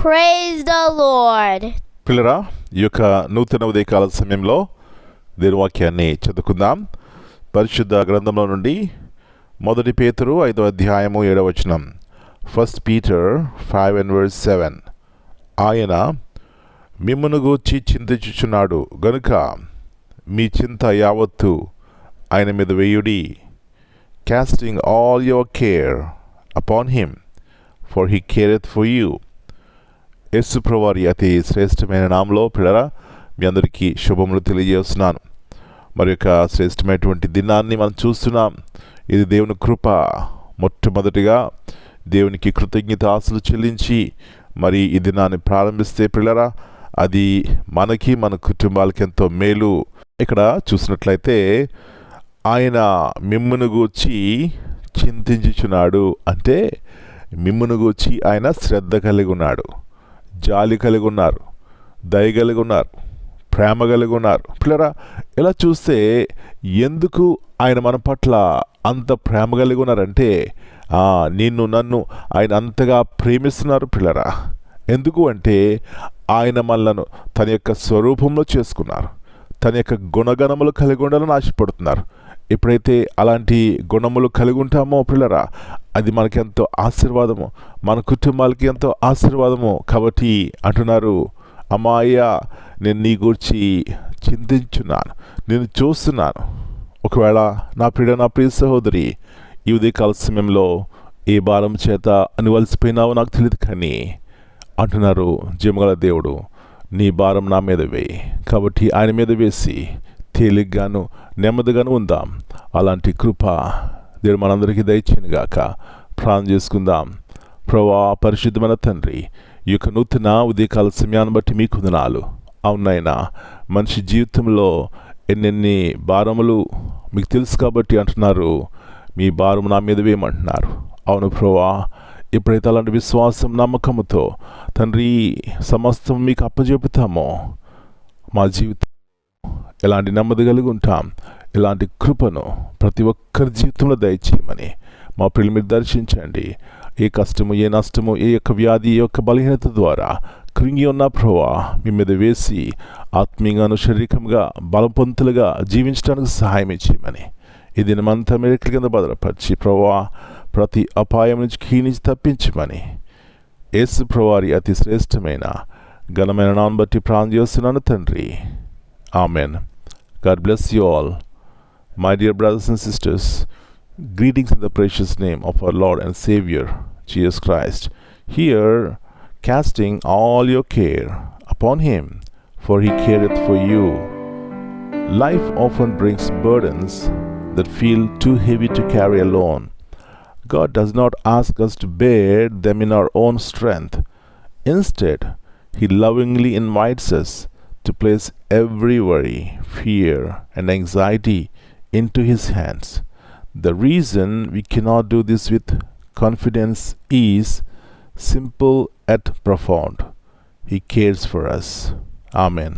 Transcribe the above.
Praise the Lord. పిల్లరా, ఈ యొక్క నూతన ఉదయకాల సమయంలో దేవుని వాక్యాన్ని చదువుకుందాం. పరిశుద్ధ గ్రంథంలో నుండి 1 పేతురు 5వ అధ్యాయము 7వ వచనం. 1 Peter 5:7. ఆయన మిమ్మును గూర్చి చింతించుచున్నాడు గనుక మీ చింత యావత్తు ఆయన మీద వేయుడి. Casting all your care upon him, for he careth for you. యేసు ప్రభువారి అతి శ్రేష్టమైన నామములో పిల్లరా మీ అందరికీ శుభములు తెలియజేస్తున్నాను. మరి యొక్క శ్రేష్టమైనటువంటి దినాన్ని మనం చూస్తున్నాం. ఇది దేవుని కృప. మొట్టమొదటిగా దేవునికి కృతజ్ఞతాస్తులు చెల్లించి మరి ఈ దినాన్ని ప్రారంభిస్తే పిల్లరా అది మనకి మన కుటుంబాలకి ఎంతో మేలు. ఇక్కడ చూసినట్లయితే ఆయన మిమ్మును గూర్చి చింతించుచున్నాడు అంటే మిమ్మును గూర్చి ఆయన శ్రద్ధ కలిగి ఉన్నాడు, జాలి కలిగి ఉన్నారు, దయ కలిగి ఉన్నారు, ప్రేమ కలిగి ఉన్నారు. పిల్లరా ఇలా చూస్తే ఎందుకు ఆయన మన పట్ల అంత ప్రేమ కలిగి ఉన్నారంటే నిన్ను నన్ను ఆయన అంతగా ప్రేమిస్తున్నారు పిల్లరా. ఎందుకు అంటే ఆయన మనలను తన యొక్క స్వరూపంలో చేసుకున్నారు, తన యొక్క గుణగణములు కలిగి ఉండాలని ఆశపడుతున్నారు. ఎప్పుడైతే అలాంటి గుణములు కలిగి ఉంటామో పిల్లరా అది మనకెంతో ఆశీర్వాదము, మన కుటుంబాలకి ఎంతో ఆశీర్వాదము. కాబట్టి అంటున్నారు, అమ్మాయ్యా నేను నీ గురించి చింతించున్నాను, నేను చూస్తున్నాను. ఒకవేళ నా ప్రియ సహోదరి ఈ ఉదయకాల సమయంలో ఏ భారం చేత అనివలసిపోయినావో నాకు తెలియదు, కానీ అంటున్నారు జీవగల దేవుడు నీ భారం నా మీద వేయి. కాబట్టి ఆయన మీద వేసి తేలిగ్గాను నెమ్మదిగాను ఉందాం. అలాంటి కృప దేవుడు మనందరికీ దయచేయనుగాక. ప్రార్థన చేసుకుందాం. ప్రభువా, పరిశుద్ధమైన తండ్రి, ఈ యొక్క నూతన ఉదయకాల సమయాన్ని బట్టి మీకు వందనాలు. అవునైనా మనిషి జీవితంలో ఎన్నెన్ని భారములు మీకు తెలుసు కాబట్టి అంటున్నారు మీ భారం నా మీద వేయమంటున్నారు. అవును ప్రభువా, ఎప్పుడైతే అలాంటి విశ్వాసం నమ్మకంతో తండ్రి సమస్తం మీకు అప్పచెపుతామో మా జీవితం ఎలాంటి నెమ్మది కలిగి ఉంటాం. ఇలాంటి కృపను ప్రతి ఒక్కరి జీవితంలో దయచేయమని మా పిల్లలు మీరు దర్శించండి. ఏ కష్టము, ఏ నష్టము, ఏ యొక్క వ్యాధి, ఏ యొక్క బలహీనత ద్వారా కృంగి ఉన్న ప్రభువా మీ మీద వేసి ఆత్మీయంగాను శారీరకంగా బలపంతులుగా జీవించడానికి సహాయం ఇచ్చేయమని ఈ దినమంతా మీరు కింద భద్రపరిచి ప్రభువా ప్రతి అపాయం నుంచి క్షీణించి తప్పించమని యేసు ప్రభువారి అతి శ్రేష్టమైన ఘనమైన నామమును బట్టి ప్రార్థన చేస్తున్నాను తండ్రి. Amen. God bless you all. My dear brothers and sisters, greetings in the precious name of our Lord and Savior, Jesus Christ. Here, casting all your care upon Him, for He careth for you. Life often brings burdens that feel too heavy to carry alone. God does not ask us to bear them in our own strength. Instead, He lovingly invites us to place every worry, fear, and anxiety into His hands. The reason we cannot do this with confidence is simple yet profound. He cares for us. Amen.